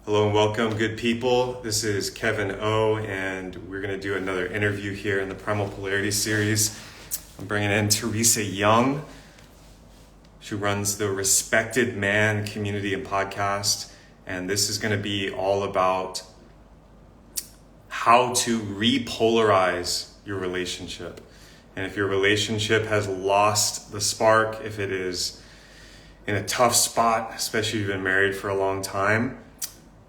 Hello and welcome, good people. This is Kevin O, and we're going to do another interview here in the Primal Polarity series. I'm bringing in Teresa Young. She runs the Respected Man community and podcast, and this is going to be all about how to repolarize your relationship. And if your relationship has lost the spark, if it is in a tough spot, especially if you've been married for a long time,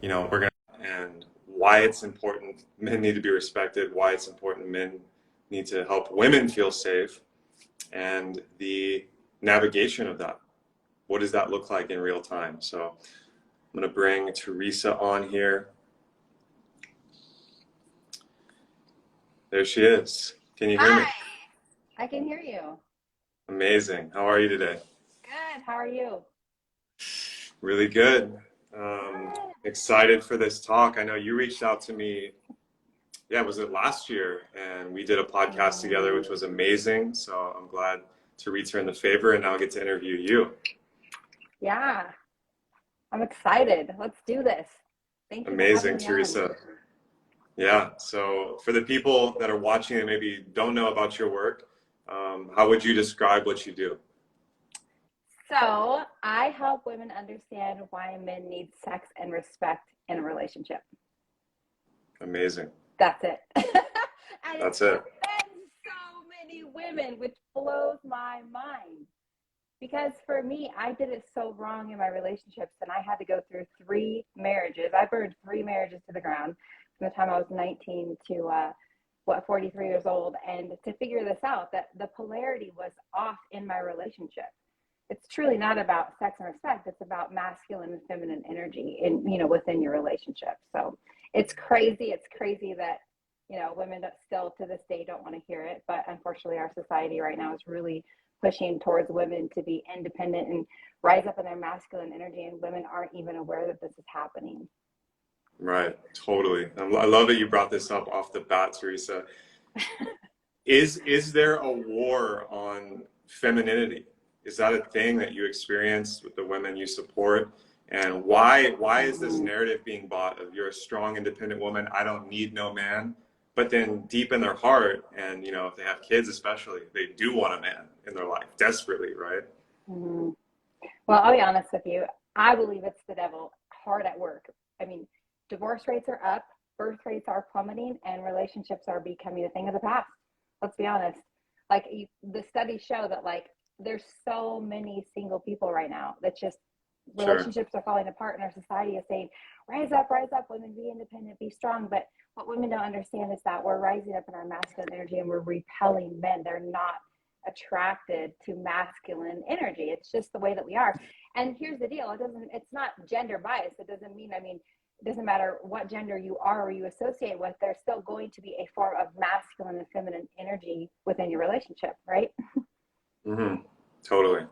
we're going to and why it's important men need to be respected, why it's important men need to help women feel safe, and the navigation of that. What does that look like in real time? So I'm going to bring Teresa on here. There she is. Can you hear me? Hi, I can hear you. Amazing. How are you today? Good. How are you? Really good. Good. Excited for this talk. I know you reached out to me, yeah, was it last year? And we did a podcast together, which was amazing. So I'm glad to return the favor and now get to interview you. Yeah, I'm excited. Let's do this. Thank you for having Amazing, me on. Teresa. Yeah. So for the people that are watching and maybe don't know about your work, how would you describe what you do? So, I help women understand why men need sex and respect in a relationship. Amazing. That's it. And it That's it. offends so many women, which blows my mind. Because for me, I did it so wrong in my relationships, and I had to go through three marriages. I burned three marriages to the ground from the time I was 19 to 43 years old, and to figure this out, that the polarity was off in my relationship. It's truly not about sex and respect. It's about masculine and feminine energy in within your relationship. So it's crazy. It's crazy that women still to this day don't want to hear it, but unfortunately, our society right now is really pushing towards women to be independent and rise up in their masculine energy, and women aren't even aware that this is happening. Right. Totally. I love that you brought this up off the bat, Teresa. Is there a war on femininity? Is that a thing that you experience with the women you support? And why is this Mm-hmm. narrative being bought of you're a strong, independent woman, I don't need no man? But then deep in their heart, and if they have kids especially, they do want a man in their life desperately, right? Mm-hmm. Well, I'll be honest with you. I believe it's the devil hard at work. I mean, divorce rates are up, birth rates are plummeting, and relationships are becoming a thing of the past. Let's be honest. Like the studies show that there's so many single people right now that just Sure. relationships are falling apart, and our society is saying, rise up, women, be independent, be strong. But what women don't understand is that we're rising up in our masculine energy and we're repelling men. They're not attracted to masculine energy. It's just the way that we are. And here's the deal. It's not gender bias. It doesn't matter what gender you are or you associate with, there's still going to be a form of masculine and feminine energy within your relationship, right? Hmm. Totally.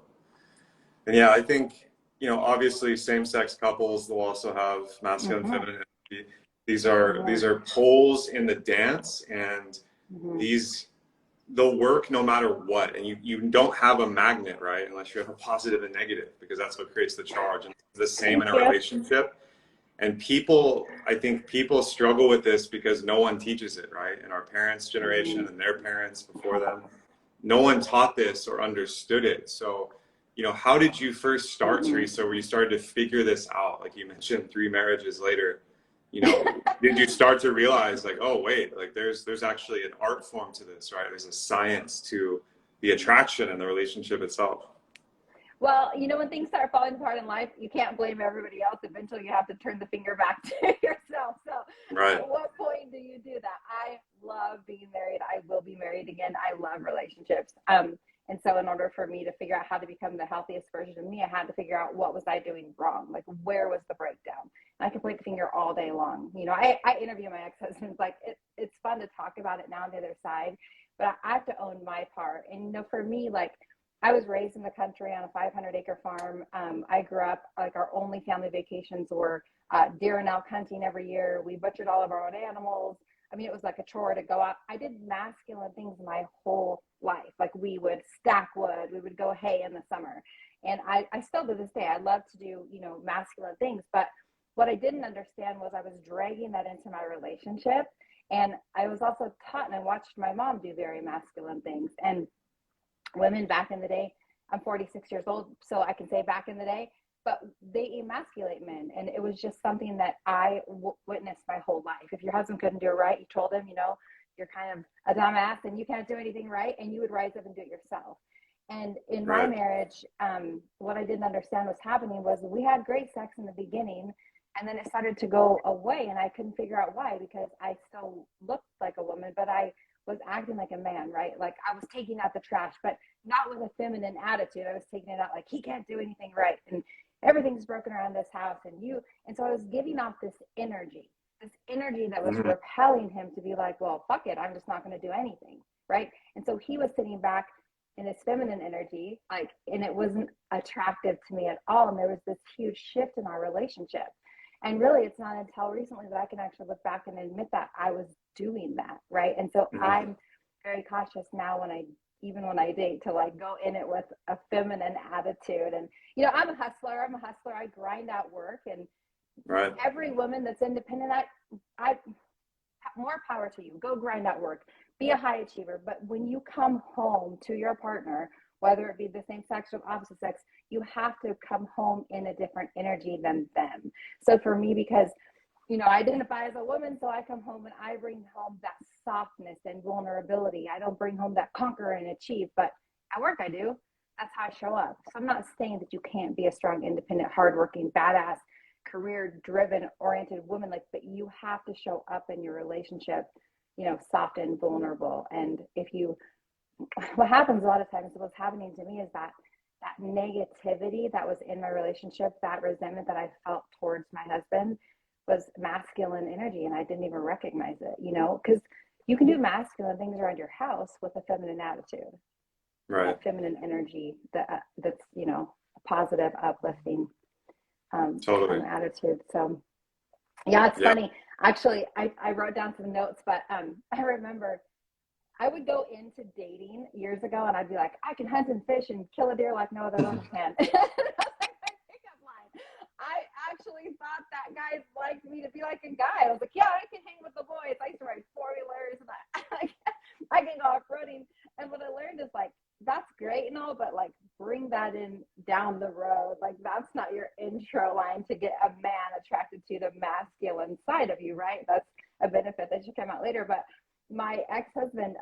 And yeah, I think, obviously same-sex couples will also have masculine and Mm-hmm. feminine energy. These are poles in the dance, and Mm-hmm. these they'll work no matter what. And you don't have a magnet, right? Unless you have a positive and negative, because that's what creates the charge. And it's the same Thank in a you. relationship. And I think people struggle with this because no one teaches it, right? In our parents' Mm-hmm. generation and their parents before them, no one taught this or understood it. So, how did you first start, Mm-hmm. Teresa, where you started to figure this out? Like you mentioned, three marriages later, did you start to realize like, oh, wait, like there's actually an art form to this, right? There's a science to the attraction and the relationship itself. Well, when things start falling apart in life, you can't blame everybody else. Eventually, you have to turn the finger back to yourself. So, Right. at what point do you do that? I love being married. I will be married again. I love relationships. And so, in order for me to figure out how to become the healthiest version of me, I had to figure out what was I doing wrong. Like, where was the breakdown? And I can point the finger all day long. I interview my ex-husbands. Like, it's fun to talk about it now on the other side, but I have to own my part. And for me, like, I was raised in the country on a 500-acre farm. I grew up, like, our only family vacations were deer and elk hunting every year. We butchered all of our own animals. I mean, it was like a chore to go out. I did masculine things my whole life. Like, we would stack wood, we would go hay in the summer. And I still to this day, I love to do, masculine things. But what I didn't understand was I was dragging that into my relationship. And I was also taught, and I watched my mom do very masculine things. And women back in the day, I'm 46 years old, so I can say back in the day, but they emasculate men. And it was just something that I witnessed my whole life. If your husband couldn't do it right, you told him, you know, you're kind of a dumbass and you can't do anything right. And you would rise up and do it yourself. And in my marriage, what I didn't understand was happening was we had great sex in the beginning, and then it started to go away, and I couldn't figure out why, because I still looked like a woman, but I was acting like a man, right? Like I was taking out the trash, but not with a feminine attitude. I was taking it out like he can't do anything right, and everything's broken around this house, and so I was giving off this energy that was repelling him to be like, well, fuck it, I'm just not going to do anything, right? And so he was sitting back in his feminine energy, like, and it wasn't attractive to me at all. And there was this huge shift in our relationship. And really, it's not until recently that I can actually look back and admit that I was doing that, right? And so I'm very cautious now even when I date, to like go in it with a feminine attitude. And, you know, I'm a hustler. I grind out work. And every woman that's independent, I more power to you. Go grind out work. Be a high achiever. But when you come home to your partner, whether it be the same sex or opposite sex, you have to come home in a different energy than them. So for me, because, you know, I identify as a woman, so I come home and I bring home that softness and vulnerability. I don't bring home that conquer and achieve, but at work I do. That's how I show up. So I'm not saying that you can't be a strong, independent, hardworking, badass, career-driven, oriented woman, like, but you have to show up in your relationship, you know, soft and vulnerable. And what happens a lot of times, what's happening to me is that negativity that was in my relationship, that resentment that I felt towards my husband, was masculine energy, and I didn't even recognize it, you know, because you can do masculine things around your house with a feminine attitude, a feminine energy that's, you know, a positive, uplifting kind of attitude. So yeah, it's funny. Actually, I wrote down some notes, but I remember I would go into dating years ago and I'd be like, I can hunt and fish and kill a deer like no other woman can. That was like my pickup line. I actually thought that guys liked me to be like a guy. I was like, yeah, I can hang with the boys. I used to ride 4-wheelers and I can go off-roading. And what I learned is like, that's great and all, but like bring that in down the road. Like that's not your intro line to get a man attracted to the masculine side of you, right? That's a benefit that should come out later. But my ex-husband,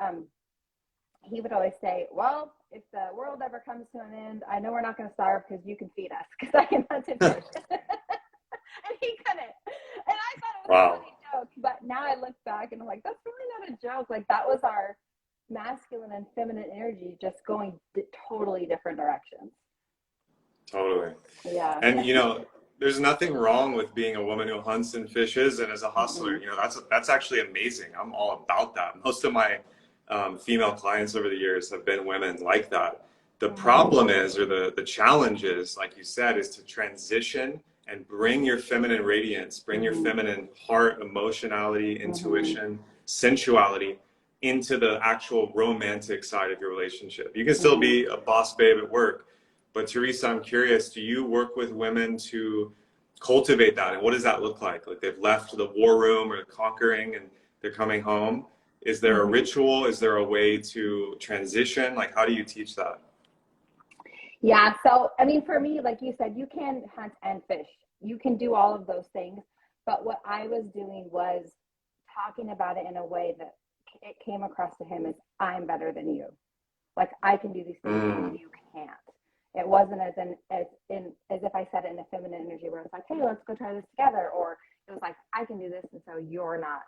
he would always say, well, if the world ever comes to an end, I know we're not going to starve because you can feed us, because I can hunt and fish. And he couldn't. And I thought it was a funny joke. But now I look back and I'm like, that's really not a joke. Like that was our masculine and feminine energy just going totally different directions. Totally. Yeah. And, you know, there's nothing wrong with being a woman who hunts and fishes and is a hustler. You know, that's actually amazing. I'm all about that. Most of my female clients over the years have been women like that. The problem is, or the challenge is, like you said, is to transition and bring your feminine radiance, bring your feminine heart, emotionality, intuition, sensuality into the actual romantic side of your relationship. You can still be a boss babe at work, but Teresa, I'm curious, do you work with women to cultivate that? And what does that look like? Like they've left the war room or conquering and they're coming home. Is there a ritual? Is there a way to transition? Like, how do you teach that? Yeah. So, I mean, for me, like you said, you can hunt and fish. You can do all of those things. But what I was doing was talking about it in a way that it came across to him as, I'm better than you. Like, I can do these things and you can't. It wasn't as if I said it in a feminine energy where it's like, hey, let's go try this together. Or it was like, I can do this, and so you're not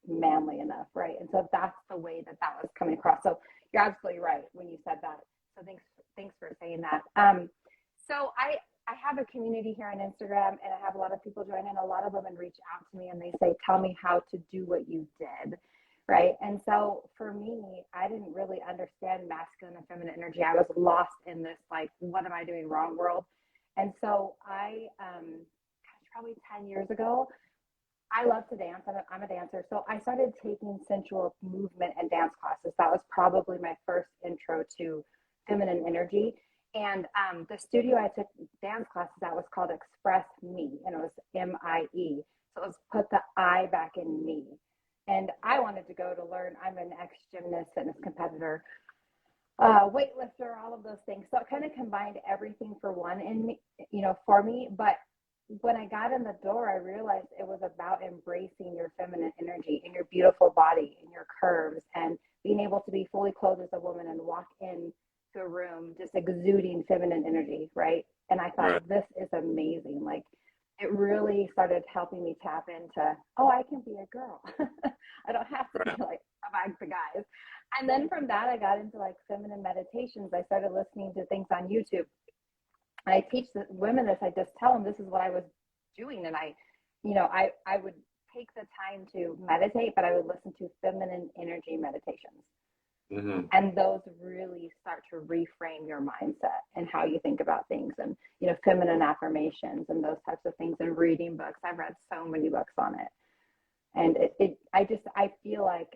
manly enough, right? And so that's the way that was coming across. So you're absolutely right when you said that. So thanks for saying that. So I have a community here on Instagram, and I have a lot of people join in. A lot of women reach out to me and they say, tell me how to do what you did, right? And so for me, I didn't really understand masculine and feminine energy. I was lost in this, like, what am I doing wrong world? And so probably 10 years ago, I love to dance. I'm a dancer. So I started taking sensual movement and dance classes. That was probably my first intro to feminine energy. And the studio I took dance classes at was called Express Me, and it was MIE. So it was put the I back in me. And I wanted to go to learn. I'm an ex-gymnast, fitness competitor, weightlifter, all of those things. So it kind of combined everything for one in me, for me. But when I got in the door, I realized it was about embracing your feminine energy and your beautiful body and your curves and being able to be fully clothed as a woman and walk in to a room just exuding feminine energy, right? And I thought, Right. this is amazing. Like, it really started helping me tap into, oh, I can be a girl. I don't have to be Right. like among the guys. And then from that, I got into like feminine meditations. I started listening to things on YouTube. And I teach the women this. I just tell them this is what I was doing. And I would take the time to meditate, but I would listen to feminine energy meditations. Mm-hmm. And those really start to reframe your mindset and how you think about things, and feminine affirmations and those types of things, and reading books. I've read so many books on it, and I feel like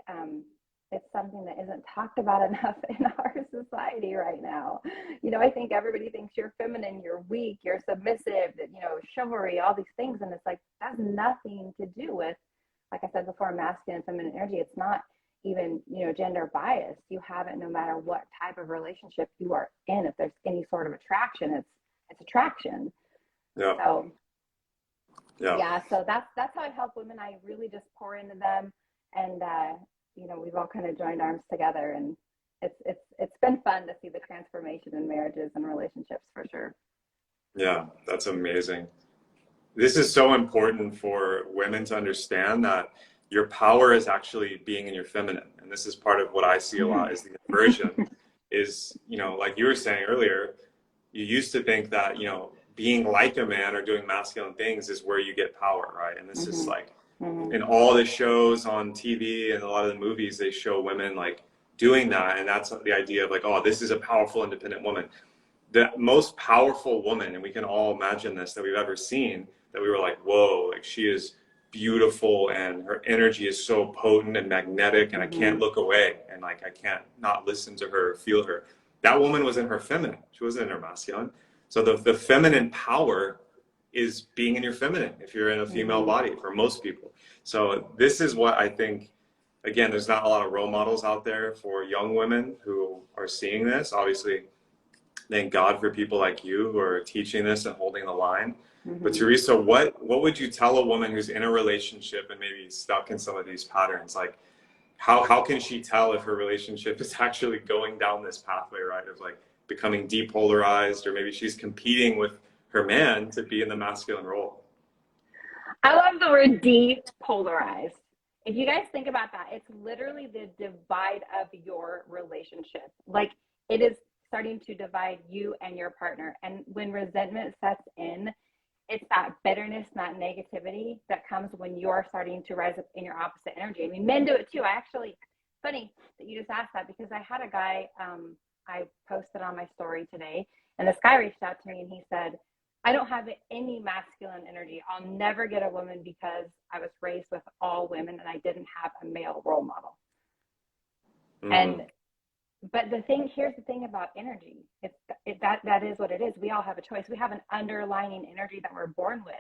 it's something that isn't talked about enough in our society right now. I think everybody thinks you're feminine, you're weak, you're submissive, chivalry, all these things, and it's like that's nothing to do with, like I said before, masculine and feminine energy. It's not even gender bias. You have it no matter what type of relationship you are in. If there's any sort of attraction, it's attraction. Yeah. So Yeah. yeah, so that's how I help women. I really just pour into them, and we've all kind of joined arms together, and it's been fun to see the transformation in marriages and relationships, for sure. Yeah. That's amazing. This is so important for women to understand that your power is actually being in your feminine. And this is part of what I see a lot is the inversion is, like you were saying earlier, you used to think that, being like a man or doing masculine things is where you get power, right? And this is like in all the shows on TV and a lot of the movies, they show women like doing that. And that's the idea of like, oh, this is a powerful, independent woman. The most powerful woman, and we can all imagine this, that we've ever seen, that we were like, whoa, like she is beautiful and her energy is so potent and magnetic and I can't look away and like I can't not listen to her or feel her. That woman was in her feminine. She wasn't in her masculine. So the feminine power is being in your feminine if you're in a female body for most people. So this is what I think, again, there's not a lot of role models out there for young women who are seeing this. Obviously, thank God for people like you who are teaching this and holding the line. But Teresa, what would you tell a woman who's in a relationship and maybe stuck in some of these patterns? Like how can she tell if her relationship is actually going down this pathway, right? Of like becoming depolarized, or maybe she's competing with her man to be in the masculine role. I love the word depolarized. If you guys think about that, it's literally the divide of your relationship. Like, it is starting to divide you and your partner. And when resentment sets in, it's that bitterness, that negativity that comes when you're starting to rise up in your opposite energy. I mean, men do it too. Funny that you just asked that, because I had a guy, I posted on my story today, and this guy reached out to me and he said, I don't have any masculine energy. I'll never get a woman because I was raised with all women and I didn't have a male role model. But here's the thing about energy. That is what it is. We all have a choice. We have an underlying energy that we're born with,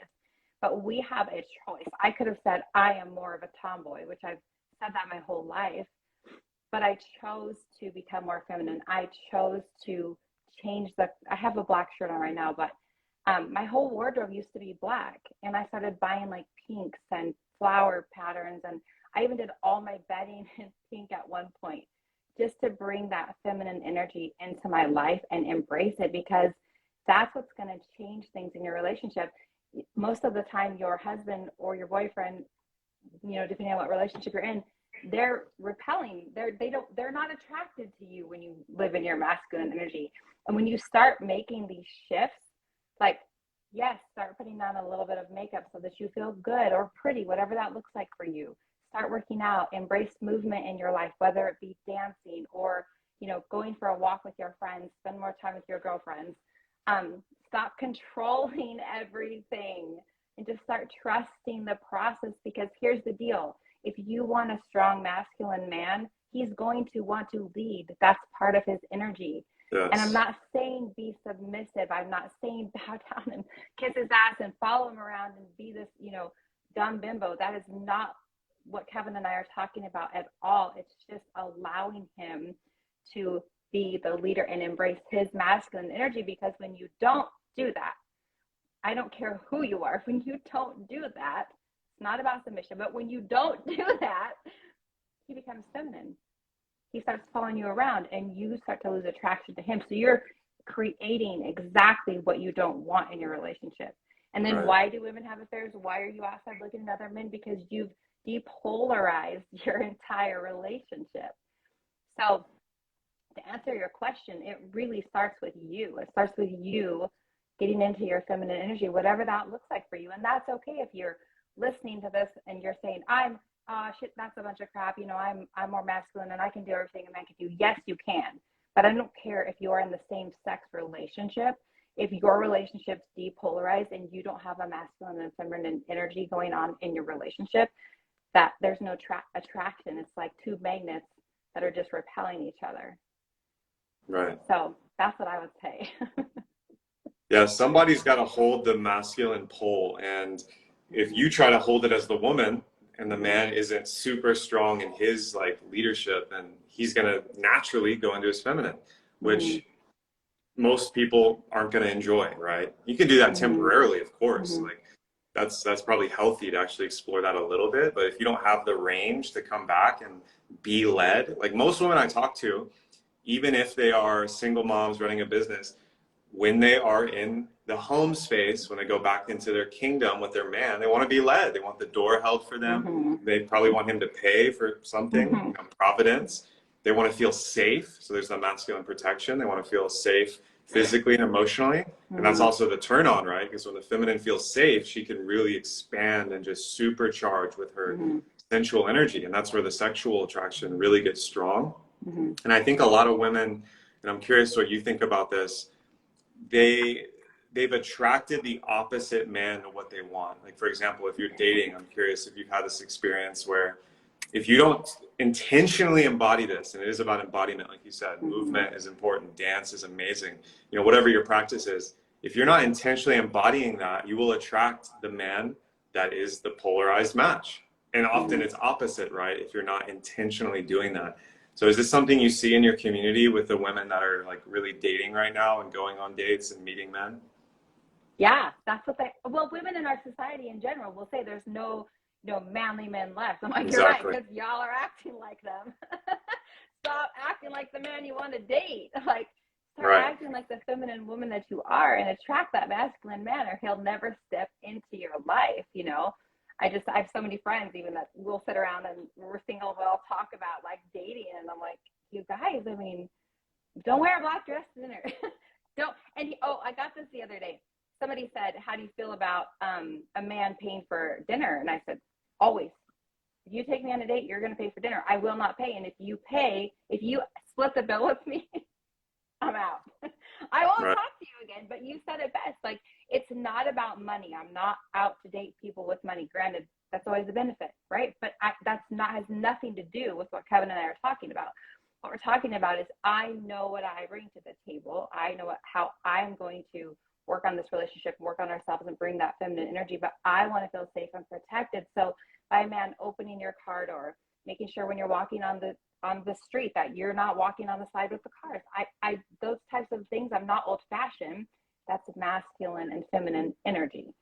but we have a choice. I could have said, I am more of a tomboy, which I've said that my whole life, but I chose to become more feminine. I chose to I have a black shirt on right now, but my whole wardrobe used to be black, and I started buying like pinks and flower patterns, and I even did all my bedding in pink at one point, just to bring that feminine energy into my life and embrace it, because that's what's going to change things in your relationship. Most of the time, your husband or your boyfriend, depending on what relationship you're in, they're repelling. They're not attracted to you when you live in your masculine energy. And when you start making these shifts, like, yes, start putting on a little bit of makeup so that you feel good or pretty, whatever that looks like for you. Start working out, embrace movement in your life, whether it be dancing or, going for a walk with your friends, spend more time with your girlfriends. Stop controlling everything and just start trusting the process, because here's the deal. If you want a strong masculine man, he's going to want to lead. That's part of his energy. And I'm Yes. not saying be submissive. I'm not saying bow down and kiss his ass and follow him around and be this, dumb bimbo. That is not what Kevin and I are talking about at all. It's just allowing him to be the leader and embrace his masculine energy, because when you don't do that, I don't care who you are, when you don't do that, it's not about submission, but when you don't do that, he becomes feminine. He starts following you around and you start to lose attraction to him. So you're creating exactly what you don't want in your relationship. And then Right. why do women have affairs? Why are you outside looking at other men? Because you've depolarized your entire relationship. So to answer your question, it really starts with you. It starts with you getting into your feminine energy, whatever that looks like for you. And that's okay if you're listening to this and you're saying, shit, that's a bunch of crap. I'm more masculine and I can do everything a man can do. Yes, you can. But I don't care if you're in the same sex relationship. If your relationship's depolarized and you don't have a masculine and feminine energy going on in your relationship, that there's no attraction. It's like two magnets that are just repelling each other. Right. So that's what I would say. Yeah, somebody's got to hold the masculine pole. And if you try to hold it as the woman and the man isn't super strong in his like leadership, then he's going to naturally go into his feminine, which most people aren't going to enjoy, right? You can do that temporarily, of course. Like that's probably healthy to actually explore that a little bit. But if you don't have the range to come back and be led, like most women I talk to, even if they are single moms running a business, when they are in the home space, when they go back into their kingdom with their man, they want to be led. They want the door held for them. They probably want him to pay for something, providence. They want to feel safe. So there's the masculine protection. They want to feel safe physically and emotionally. And that's also the turn on, right? Because when the feminine feels safe, she can really expand and just supercharge with her sensual energy. And that's where the sexual attraction really gets strong. And I think a lot of women, and I'm curious what you think about this, they've attracted the opposite man to what they want. Like, for example, if you're dating, I'm curious if you've had this experience where if you don't intentionally embody this, and it is about embodiment, like you said, movement is important, dance is amazing, whatever your practice is, if you're not intentionally embodying that, you will attract the man that is the polarized match. And often it's opposite, right? If you're not intentionally doing that. So is this something you see in your community with the women that are like really dating right now and going on dates and meeting men? Yeah, that's what women in our society in general will say there's no manly men left. I'm like, you're right, Exactly. because y'all are acting like them. Stop acting like the man you want to date. Like, start Right. acting like the feminine woman that you are and attract that masculine man, or he'll never step into your life. I have so many friends even that we'll sit around and we're single, we'll talk about like dating, and I'm like, you guys, I mean, don't wear a black dress to dinner. Don't. And I got this the other day. Somebody said, how do you feel about a man paying for dinner? And I said, always. If you take me on a date, you're going to pay for dinner. I will not pay. And if you split the bill with me, I'm out. I won't Right. talk to you again. But you said it best. Like, it's not about money. I'm not out to date people with money. Granted, that's always a benefit, right? But has nothing to do with what Kevin and I are talking about. What we're talking about is, I know what I bring to the table. I know how I'm going to work on this relationship, work on ourselves, and bring that feminine energy. But I want to feel safe and protected. So by a man opening your car door, making sure when you're walking on the street that you're not walking on the side with the cars. I those types of things, I'm not old fashioned. That's masculine and feminine energy.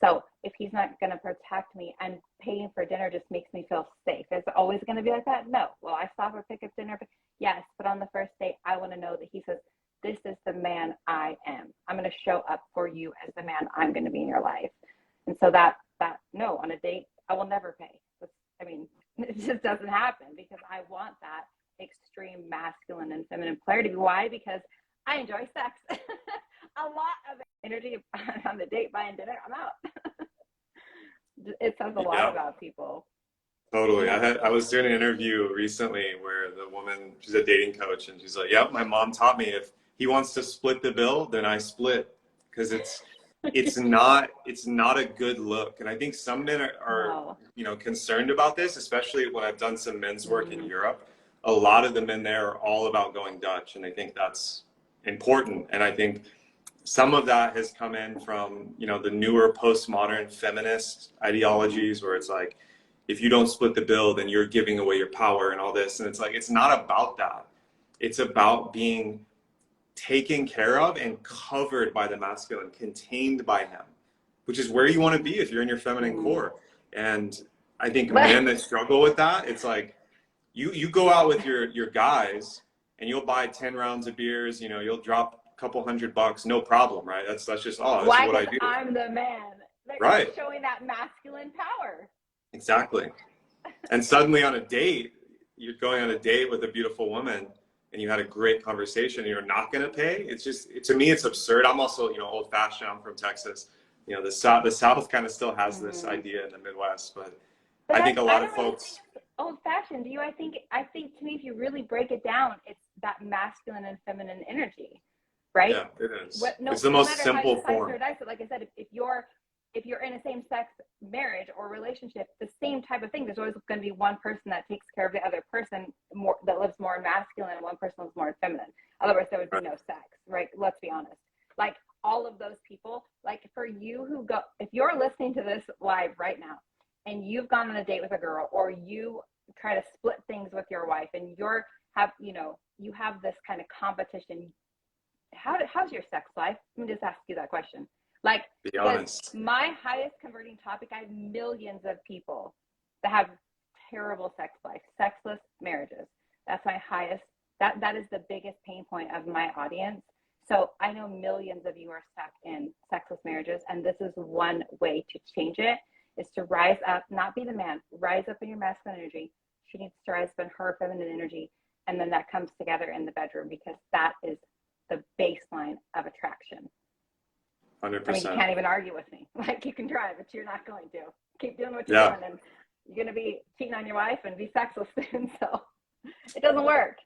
So if he's not going to protect me, and paying for dinner just makes me feel safe. Is it always going to be like that? No. Will I stop or pick up dinner? Yes. But on the first date, I want to know that he says, this is the man I am. I'm going to show up for you as the man I'm going to be in your life. And so no, on a date, I will never pay. It just doesn't happen, because I want that extreme masculine and feminine polarity. Why? Because I enjoy sex. A lot of energy on the date, buying dinner, I'm out. It says a lot Yeah, about people. totally. I was doing an interview recently where the woman, she's a dating coach, and she's like, "Yep, my mom taught me if he wants to split the bill, then I split, because it's not a good look." And I think some men are No. concerned about this, especially when I've done some men's work in Europe. A lot of the men there are all about going Dutch, and they think that's important. And I think some of that has come in from, you know, the newer postmodern feminist ideologies where it's like, if you don't split the bill, then you're giving away your power and all this. And it's like, it's not about that. It's about being taken care of and covered by the masculine, contained by him, which is where you want to be if you're in your feminine core. And I think men that struggle with that, it's like you go out with your guys and you'll buy 10 rounds of beers, you know, you'll drop a couple $100, no problem, right? That's just, oh, this is what I do. I'm the man. They're right. Showing that masculine power. Exactly. And suddenly on a date, you're going on a date with a beautiful woman and you had a great conversation and you're not going to pay. It's just, to me, it's absurd. I'm also, you know, old fashioned. I'm from Texas. You know, the South kind of still has this idea in the Midwest, but I think a lot of folks. Old fashioned. I think to me, if you really break it down, it's that masculine and feminine energy, right? Yeah, it is. It's the most simple form. Like I said, if you're in a same-sex marriage or relationship, the same type of thing. There's always going to be one person that takes care of the other person more, that lives more in masculine, and one person lives more in feminine. Otherwise, there would be no sex, right? Let's be honest. Like all of those people, like for you who go, if you're listening to this live right now, and you've gone on a date with a girl, or you try to split things with your wife, and you have this kind of competition. How's your sex life? Let me just ask you that question. Like, be honest. My highest converting topic, I have millions of people that have terrible sex life, sexless marriages. That's my highest, that is the biggest pain point of my audience. So I know millions of you are stuck in sexless marriages, and this is one way to change it, is to rise up, not be the man, rise up in your masculine energy. She needs to rise up in her feminine energy, and then that comes together in the bedroom, because that is the baseline of attraction. 100%. I mean, you can't even argue with me. Like, you can try, but you're not going to. Keep doing what you're doing, and you're going to be cheating on your wife and be sexless soon. So it doesn't work.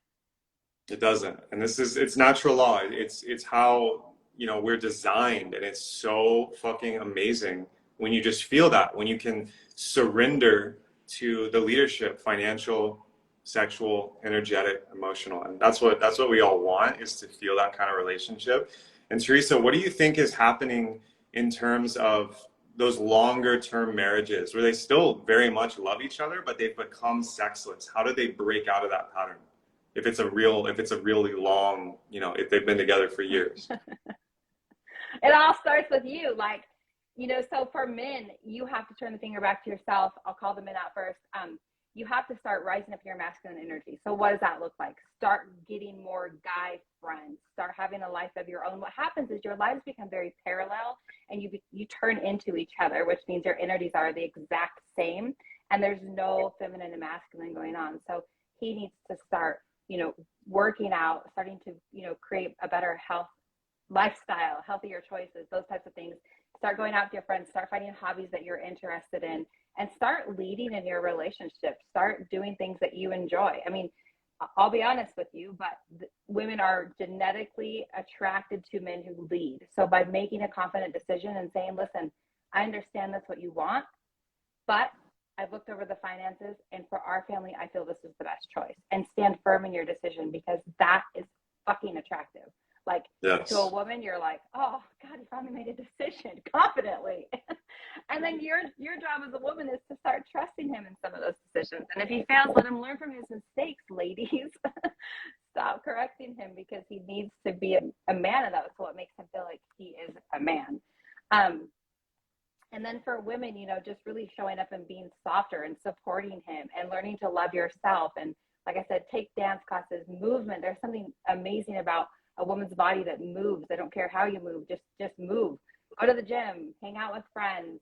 It doesn't. And it's natural law. It's how, you know, we're designed, and it's so fucking amazing when you just feel that, when you can surrender to the leadership, financial, sexual, energetic, emotional. And that's what we all want, is to feel that kind of relationship. And Teresa, what do you think is happening in terms of those longer term marriages where they still very much love each other, but they've become sexless? How do they break out of that pattern? If it's a really long, you know, if they've been together for years. It all starts with you. Like, you know, so for men, you have to turn the finger back to yourself. I'll call the men out first. You have to start rising up your masculine energy. So what does that look like? Start getting more guy friends. Start having a life of your own. What happens is your lives become very parallel, and you turn into each other, which means your energies are the exact same, and there's no feminine and masculine going on. So he needs to start, you know, working out, starting to, you know, create a better health lifestyle, healthier choices, those types of things. Start going out with your friends, start finding hobbies that you're interested in, and start leading in your relationship. Start doing things that you enjoy. I mean, I'll be honest with you, but women are genetically attracted to men who lead. So by making a confident decision and saying, listen, I understand that's what you want, but I've looked over the finances, and for our family, I feel this is the best choice. And stand firm in your decision, because that is fucking attractive. Like, yes. To a woman, you're like, oh God, he finally made a decision confidently. And then your job as a woman is to start trusting him in some of those decisions. And if he fails, let him learn from his mistakes, ladies. Stop correcting him, because he needs to be a man, and that's what makes him feel like he is a man. And then for women, you know, just really showing up and being softer and supporting him and learning to love yourself. And like I said, take dance classes, movement. There's something amazing about a woman's body that moves. I don't care how you move, just move. Go to the gym, hang out with friends,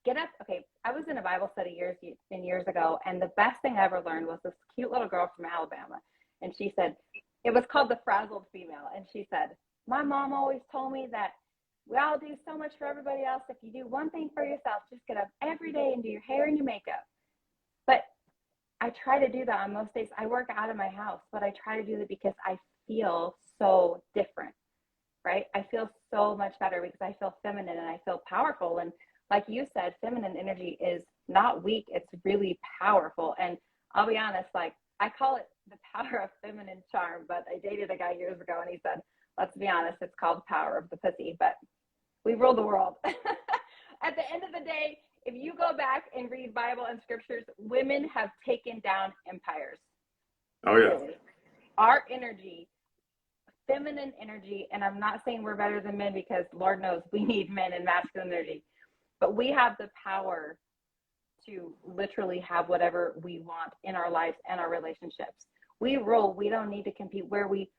get up. Okay, I was in a Bible study years ago, and the best thing I ever learned was this cute little girl from Alabama. And she said, it was called The Frazzled Female. And she said, my mom always told me that we all do so much for everybody else. If you do one thing for yourself, just get up every day and do your hair and your makeup. But I try to do that on most days. I work out of my house, but I try to do that because I feel so different, right? I feel so much better because I feel feminine and I feel powerful. And like you said, feminine energy is not weak. It's really powerful. And I'll be honest, like, I call it the power of feminine charm, but I dated a guy years ago, and he said, Let's be honest, it's called Power of the Pussy, but we rule the world. At the end of the day, if you go back and read Bible and scriptures, women have taken down empires. Oh yeah. Really. Our energy, feminine energy, and I'm not saying we're better than men, because Lord knows we need men and masculine energy, but we have the power to literally have whatever we want in our lives and our relationships. We rule. We don't need to compete. Where we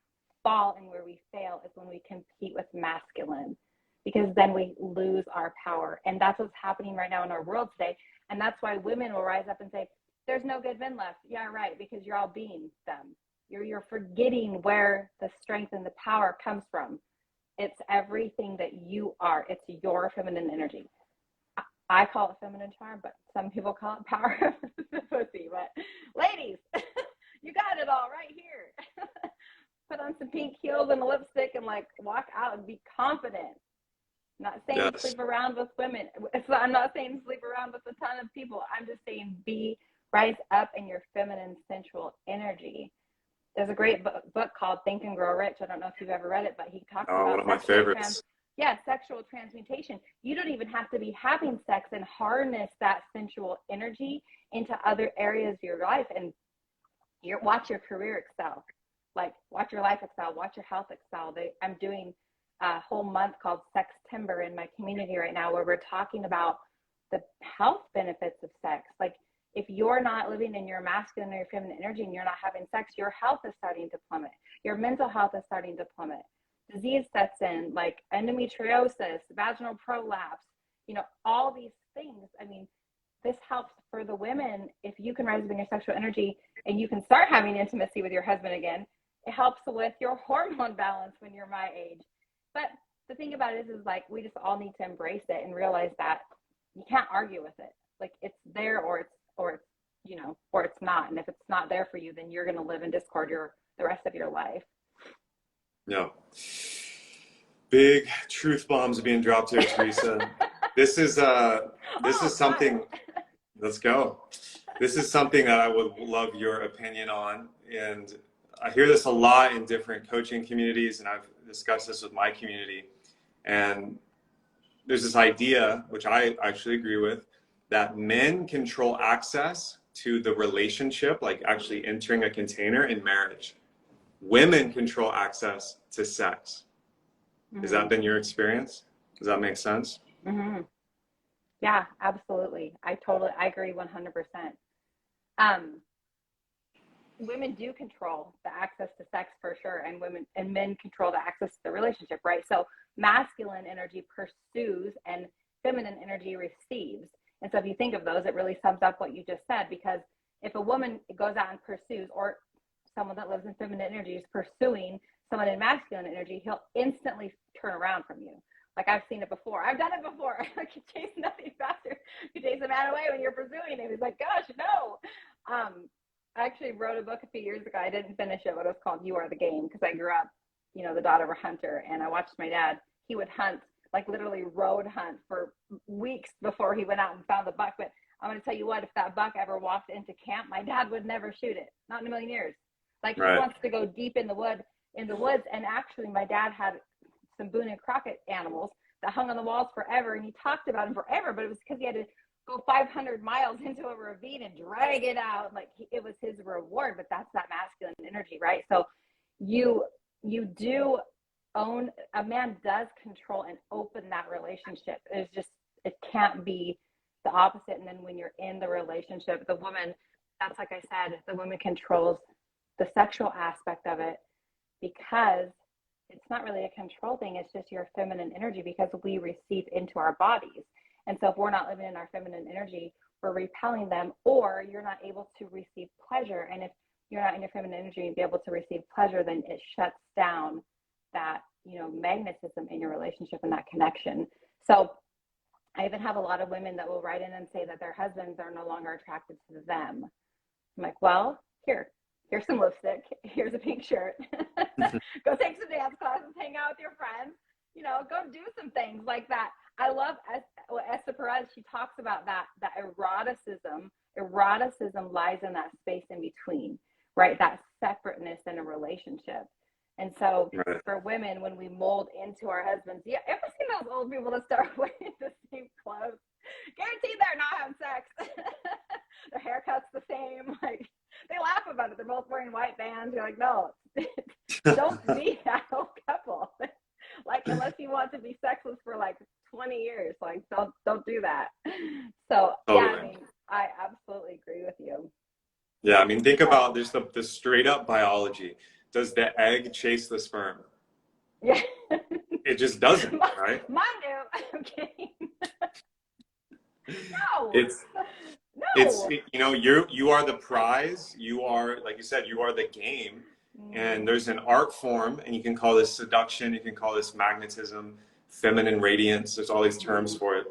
fall and where we fail is when we compete with masculine, because then we lose our power. And that's what's happening right now in our world today. And that's why women will rise up and say, there's no good men left. Yeah, right, because you're all being them. You're forgetting where the strength and the power comes from. It's everything that you are. It's your feminine energy. I call it feminine charm, but some people call it power of the pussy. But ladies, you got it all right here. Put on some pink heels and a lipstick and like walk out and be confident. Not saying sleep around with women. I'm not saying sleep around with a ton of people. I'm just saying rise up in your feminine sensual energy. There's a great book called Think and Grow Rich. I don't know if you've ever read it, but he talks about one of my favorites. Sexual transmutation. You don't even have to be having sex and harness that sensual energy into other areas of your life, and watch your career excel. Like, watch your life excel, watch your health excel. I'm doing a whole month called Sextember in my community right now, where we're talking about the health benefits of sex. Like, if you're not living in your masculine or your feminine energy and you're not having sex, your health is starting to plummet. Your mental health is starting to plummet. Disease sets in, like endometriosis, vaginal prolapse, all these things. I mean, this helps for the women. If you can rise up in your sexual energy and you can start having intimacy with your husband again, it helps with your hormone balance when you're my age. But the thing about it is like, we just all need to embrace it and realize that you can't argue with it. Like, it's there or it's not. And if it's not there for you, then you're going to live in discord the rest of your life. No. Big truth bombs are being dropped here, Teresa. This is something. Let's go. This is something that I would love your opinion on, and I hear this a lot in different coaching communities, and I've discussed this with my community. And there's this idea, which I actually agree with, that men control access to the relationship, like actually entering a container in marriage. Women control access to sex. Mm-hmm. Has that been your experience? Does that make sense? Mm-hmm. Yeah, absolutely. I agree 100%. Women do control the access to sex for sure, and men control the access to the relationship, right? So masculine energy pursues and feminine energy receives. And so if you think of those, it really sums up what you just said, because if a woman goes out and pursues, or someone that lives in feminine energy is pursuing someone in masculine energy, he'll instantly turn around from you. Like, I've seen it before. I've done it before. I could chase nothing faster. You chase a man away when you're pursuing him. He's like, gosh, no. I actually wrote a book a few years ago. I didn't finish it, but it was called You Are the Game, because I grew up, the daughter of a hunter, and I watched my dad. He would hunt, like literally road hunt for weeks before he went out and found the buck. But I'm going to tell you what, if that buck ever walked into camp, my dad would never shoot it. Not in a million years. Like, right. He wants to go deep in the woods. And actually, my dad had some Boone and Crockett animals that hung on the walls forever, and he talked about them forever, but it was because he had to go 500 miles into a ravine and drag it out. Like, it was his reward. But that's that masculine energy, right? So you do own, a man does control and open that relationship. It can't be the opposite. And then when you're in the relationship, the woman, that's, like I said, the woman controls the sexual aspect of it, because it's not really a control thing. It's just your feminine energy, because we receive into our bodies. And so if we're not living in our feminine energy, we're repelling them, or you're not able to receive pleasure. And if you're not in your feminine energy and be able to receive pleasure, then it shuts down that, magnetism in your relationship and that connection. So I even have a lot of women that will write in and say that their husbands are no longer attracted to them. I'm like, well, here's some lipstick. Here's a pink shirt. Go take some dance classes, hang out with your friends, go do some things like that. I love De-Polarized. She talks about that eroticism. Eroticism lies in that space in between, right? That separateness in a relationship. And so Right. for women, when we mold into our husbands, yeah, ever seen those old people that start wearing the same clothes? Guaranteed they're not having sex. Their haircut's the same. Like, they laugh about it. They're both wearing white bands. You're like, no, don't be that old couple. Like, unless you want to be sexless for like 20 years, like, don't do that. So yeah, I Totally. mean, I absolutely agree with you. Yeah, I mean, think about there's the straight up biology. Does the egg chase the sperm? Yeah. It just doesn't, right? Mine do. I'm kidding. No. It's No. you are the prize. You are, like you said, you are the game. And Mm, there's an art form, and you can call this seduction, you can call this magnetism, feminine radiance. There's all these terms mm, for it.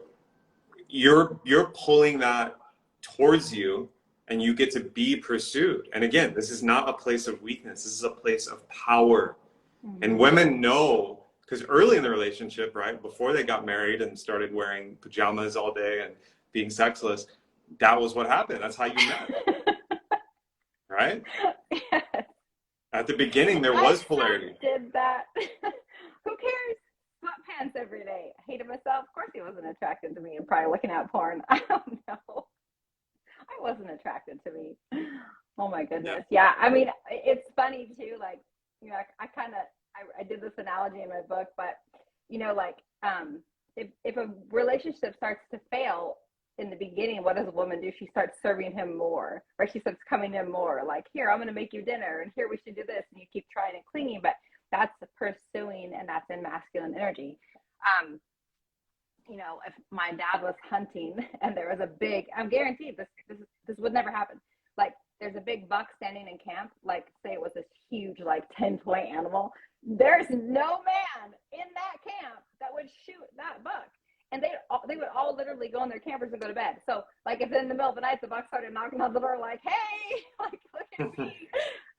You're pulling that towards you, and you get to be pursued. And again, this is not a place of weakness. This is a place of power. And mm. women know, because early in the relationship, right, before they got married and started wearing pajamas all day and being sexless, that was what happened. That's how you met, right? Yes. At the beginning, there My was son polarity. did that. Who cares? Sweatpants every day. I hated myself. Of course, he wasn't attracted to me and probably looking at porn. I don't know. I wasn't attracted to me. Oh my Yeah. goodness. Yeah. I mean, it's funny too. Like, I kind of, I did this analogy in my book, but like, if a relationship starts to fail in the beginning, what does a woman do? She starts serving him more, or she starts coming in more. Like, here, I'm going to make you dinner, and here we should do this, and you keep trying and clinging, but that's pursuing, and that's in masculine energy. Um, if my dad was hunting and there was a big, I'm guaranteed this would never happen. Like, there's a big buck standing in camp, like, say it was this huge, like, 10-point animal. There's no man in that camp that would shoot that buck. And they would all literally go in their campers and go to bed. So, like, if in the middle of the night the buck started knocking on the door, like, hey, like, look at me,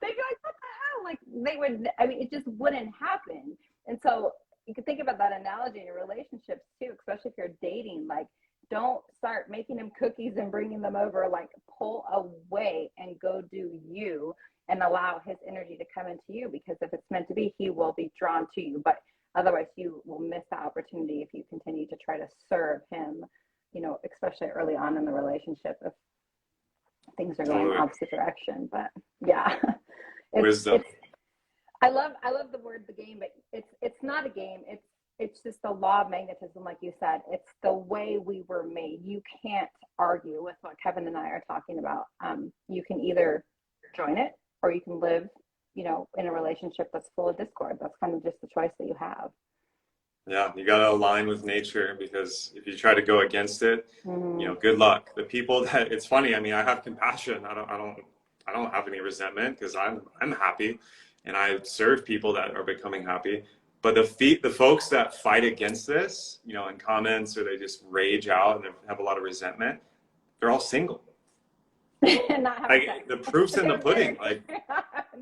they'd be like, what the hell? Like, they would, I mean, it just wouldn't happen. And so you can think about that analogy in your relationships too, especially if you're dating. Like, don't start making him cookies and bringing them over. Like, pull away and go do you, and allow his energy to come into you, because if it's meant to be, he will be drawn to you. But otherwise, you will miss the opportunity if you continue to try to serve him, especially early on in the relationship, if things are going Totally. opposite direction. But yeah, Wisdom. it's I love the word the game, but it's not a game. It's just the law of magnetism, like you said. It's the way we were made. You can't argue with what Kevin and I are talking about. You can either join it, or you can live, in a relationship that's full of discord. That's kind of just the choice that you have. Yeah, you got to align with nature, because if you try to go against it, Mm-hmm. good luck. The people that it's funny. I mean, I have compassion. I don't have any resentment, because I'm happy, and I serve people that are becoming happy. But the folks that fight against this, in comments, or they just rage out and they have a lot of resentment, they're all single. And not having sex. Like, the proof's in the They're pudding. married. Like,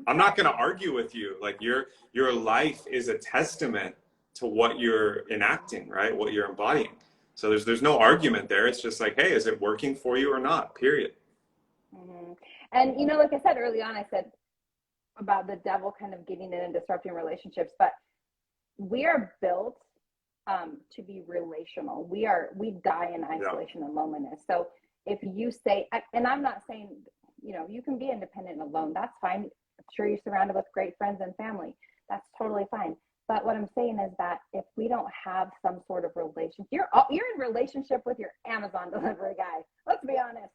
I'm not Sex. going to argue with you. Like, your life is a testament to what you're enacting, right? What you're embodying. So there's no argument there. It's just like, hey, is it working for you or not? Period. Mm-hmm. And like I said early on, I said about the devil kind of getting in and disrupting relationships, but we are built to be relational. We die in Yeah. isolation and loneliness. So if you say, and I'm not saying, you can be independent and alone. That's fine. I'm sure you're surrounded with great friends and family. That's totally fine. But what I'm saying is that if we don't have some sort of relationship, you're in relationship with your Amazon delivery guy. Let's be honest.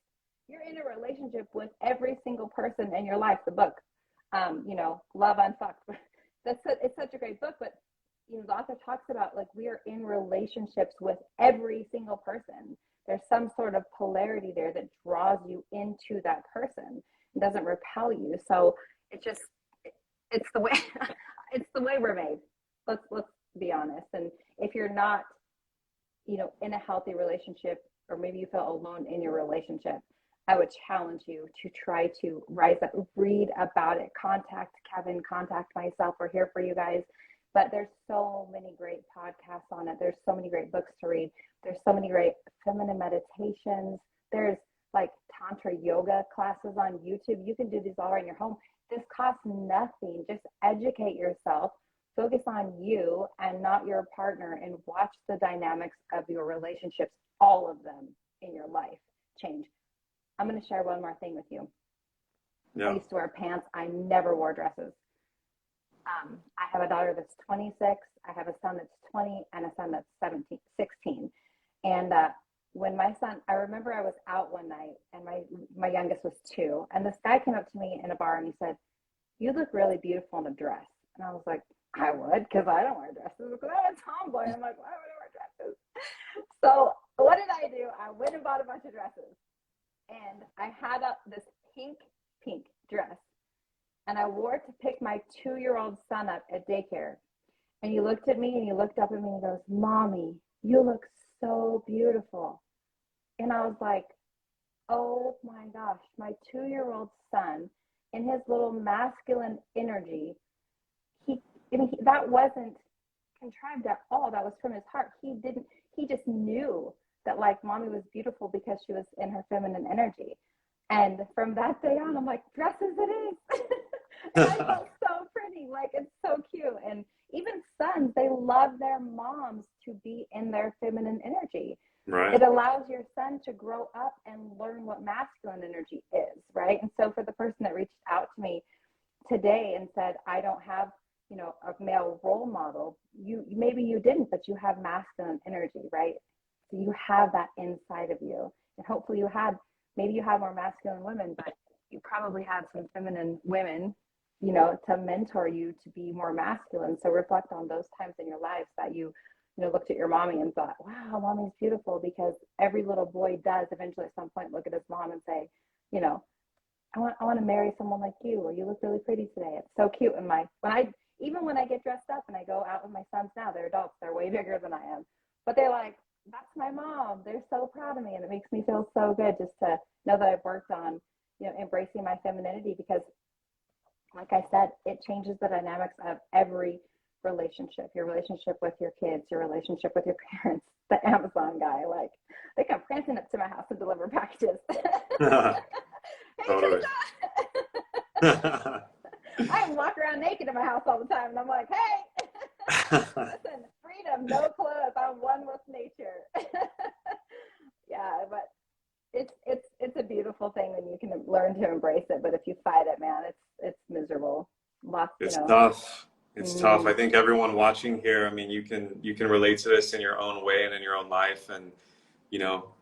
You're in a relationship with every single person in your life. The book, Love Unfucked. It's such a great book, but the author talks about, like, we are in relationships with every single person. There's some sort of polarity there that draws you into that person and doesn't repel you. So it's the way it's the way we're made. Let's be honest. And if you're not, in a healthy relationship, or maybe you feel alone in your relationship, I would challenge you to try to rise up, read about it, contact Kevin, contact myself. We're here for you guys. But there's so many great podcasts on it. There's so many great books to read. There's so many great feminine meditations. There's like Tantra yoga classes on YouTube. You can do these all right in your home. This costs nothing. Just educate yourself, focus on you and not your partner, and watch the dynamics of your relationships, all of them in your life, change. I'm going to share one more thing with you. Yeah. I used to wear pants. I never wore dresses. I have a daughter that's 26. I have a son that's 20 and a son that's 16. And when my son, I remember I was out one night and my youngest was 2. And this guy came up to me in a bar and he said, "You look really beautiful in a dress." And I was like, "I would, because I don't wear dresses." Because I'm a tomboy. I'm like, "Why would I wear dresses?" So what did I do? I went and bought a bunch of dresses. And I had this pink dress. And I wore it to pick my 2-year-old son up at daycare. And he looked at me and he looked up at me and he goes, "Mommy, you look so beautiful." And I was like, oh my gosh, my 2-year-old son in his little masculine energy, that wasn't contrived at all. That was from his heart. He just knew that like mommy was beautiful because she was in her feminine energy. And from that day on, I'm like, dresses it is. And I felt so pretty. Like, it's so cute. And even sons, they love their moms to be in their feminine energy. Right. It allows your son to grow up and learn what masculine energy is, right? And so for the person that reached out to me today and said, "I don't have, a male role model," maybe you didn't, but you have masculine energy, right? So you have that inside of you. And hopefully maybe you have more masculine women, but you probably had some feminine women, to mentor you to be more masculine. So reflect on those times in your lives that you looked at your mommy and thought, "Wow, mommy's beautiful," because every little boy does eventually at some point look at his mom and say, I want to marry someone like you, or "You look really pretty today." It's so cute. And when I get dressed up and I go out with my sons now, they're adults, they're way bigger than I am, but they're like, "That's my mom." They're so proud of me. And it makes me feel so good just to know that I've worked on, embracing my femininity, because like I said, it changes the dynamics of every relationship, your relationship with your kids, your relationship with your parents. The Amazon guy, like, they come prancing up to my house to deliver packages. Hey, Totally. I walk around naked in my house all the time, and I'm like, "Hey, listen, freedom, no clothes. I'm one with nature." Yeah, but it's a beautiful thing when you can learn to embrace it. But if you fight it, man, it's miserable. It's tough. It's tough. I think everyone watching here, I mean, you can relate to this in your own way and in your own life. And,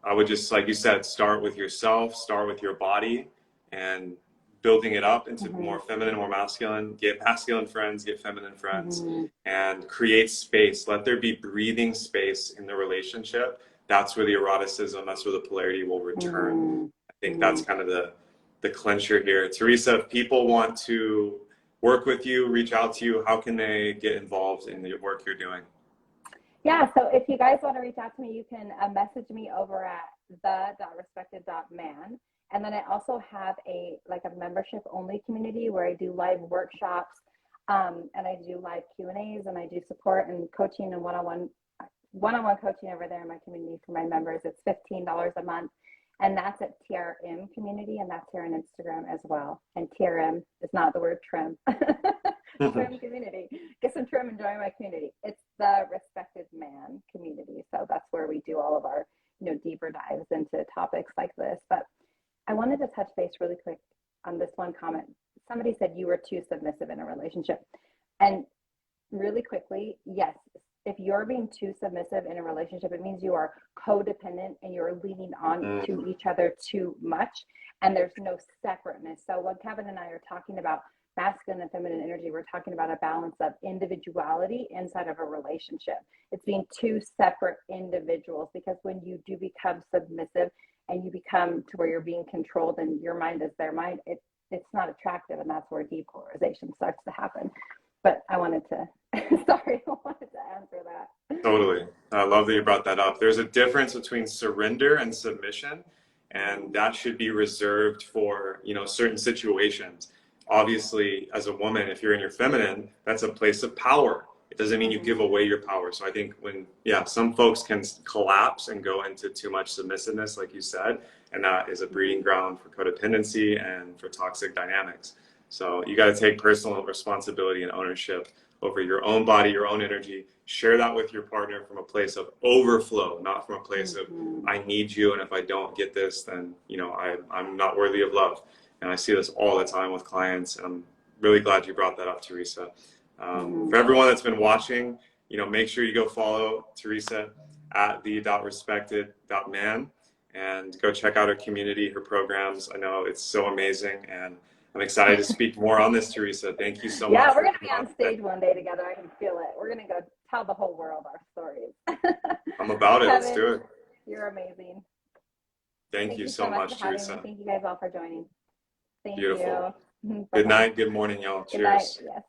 I would just, like you said, start with yourself, start with your body, and building it up into more feminine, more masculine. Get masculine friends, get feminine friends, and create space. Let there be breathing space in the relationship. That's where the eroticism, that's where the polarity will return. I think that's kind of the clincher here. Teresa, if people want to work with you, reach out to you, how can they get involved in the work you're doing? Yeah, so if you guys want to reach out to me, you can message me over at the.respected.man. And then I also have a membership only community where I do live workshops, and I do live Q&As, and I do support and coaching and one-on-one coaching over there in my community for my members. It's $15 a month. And that's at TRM community, and that's here on Instagram as well. And TRM is not the word trim. Trim community. Get some trim and join my community. It's the Respected Man community. So that's where we do all of our, deeper dives into topics like this. But I wanted to touch base really quick on this one comment. Somebody said you were too submissive in a relationship. And really quickly, yes, if you're being too submissive in a relationship, it means you are codependent and you're leaning on to each other too much, and there's no separateness. So when Kevin and I are talking about masculine and feminine energy, we're talking about a balance of individuality inside of a relationship. It's being two separate individuals, because when you do become submissive and you become to where you're being controlled and your mind is their mind, it's not attractive, and that's where depolarization starts to happen. But I wanted to answer that. Totally. I love that you brought that up. There's a difference between surrender and submission, and that should be reserved for, certain situations. Obviously, as a woman, if you're in your feminine, that's a place of power. it doesn't mean you give away your power. So I think when, yeah, some folks can collapse and go into too much submissiveness, like you said, and that is a breeding ground for codependency and for toxic dynamics. So you got to take personal responsibility and ownership over your own body, your own energy. Share that with your partner from a place of overflow, not from a place of, I need you, and if I don't get this, then, you know, I'm not worthy of love. And I see this all the time with clients, and I'm really glad you brought that up, Teresa. For everyone that's been watching, you know, make sure you go follow Teresa at the.respected.man and go check out her community, her programs. I know it's so amazing, and I'm excited to speak more on this, Teresa. Thank you so much. Yeah, we're going to be on stage one day together. I can feel it. We're going to go tell the whole world our stories. I'm about it. Kevin, let's do it. You're amazing. Thank you so much, Teresa. Thank you guys all for joining. Thank Beautiful. you. Good night. Good morning, y'all. Good Cheers. night. Yes.